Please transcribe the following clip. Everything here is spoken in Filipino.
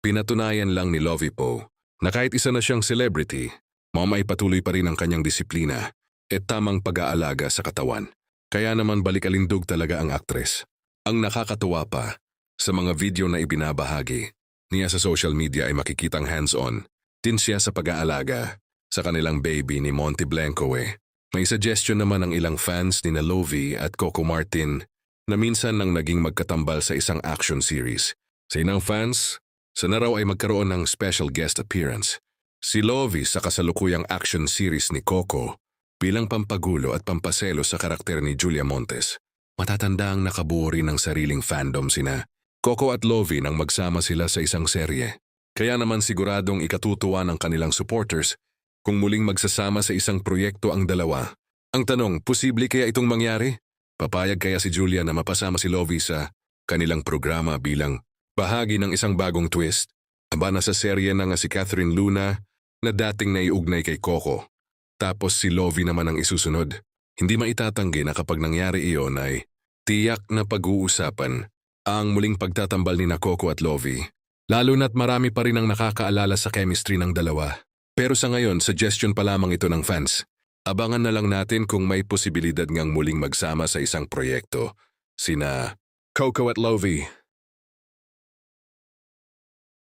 Pinatunayan lang ni Lovie Poe na kahit isa na siyang celebrity, maipatuloy pa rin ang kanyang disiplina at tamang pag-aalaga sa katawan. Kaya naman balikalindog talaga ang aktres. Ang nakakatuwa pa, sa mga video na ibinabahagi niya sa social media ay makikitang hands-on din siya sa pag-aalaga sa kanilang baby ni Monty Blanco. May suggestion naman ang ilang fans ni Lovie at Coco Martin na minsan nang naging magkatambal sa isang action series. Sa inang fans, sana raw ay magkaroon ng special guest appearance si Lovie sa kasalukuyang action series ni Coco bilang pampagulo at pampaselo sa karakter ni Julia Montes. Matatandang nakabuo rin ng sariling fandom sina Coco at Lovie nang magsama sila sa isang serye. Kaya naman siguradong ikatutuwa ng kanilang supporters kung muling magsasama sa isang proyekto ang dalawa. Ang tanong, posible kaya itong mangyari? Papayag kaya si Julia na mapasama si Lovie sa kanilang programa bilang bahagi ng isang bagong twist? Aba, nasa serye na nga si Catherine Luna na dating naiugnay kay Coco. Tapos si Lovie naman ang isusunod. Hindi maitatanggi na kapag nangyari iyon ay tiyak na pag-uusapan ang muling pagtatambal ni Coco at Lovie. Lalo na't marami pa rin ang nakakaalala sa chemistry ng dalawa. Pero sa ngayon, suggestion pa lamang ito ng fans. Abangan na lang natin kung may posibilidad ngang muling magsama sa isang proyekto sina Coco at Lovie.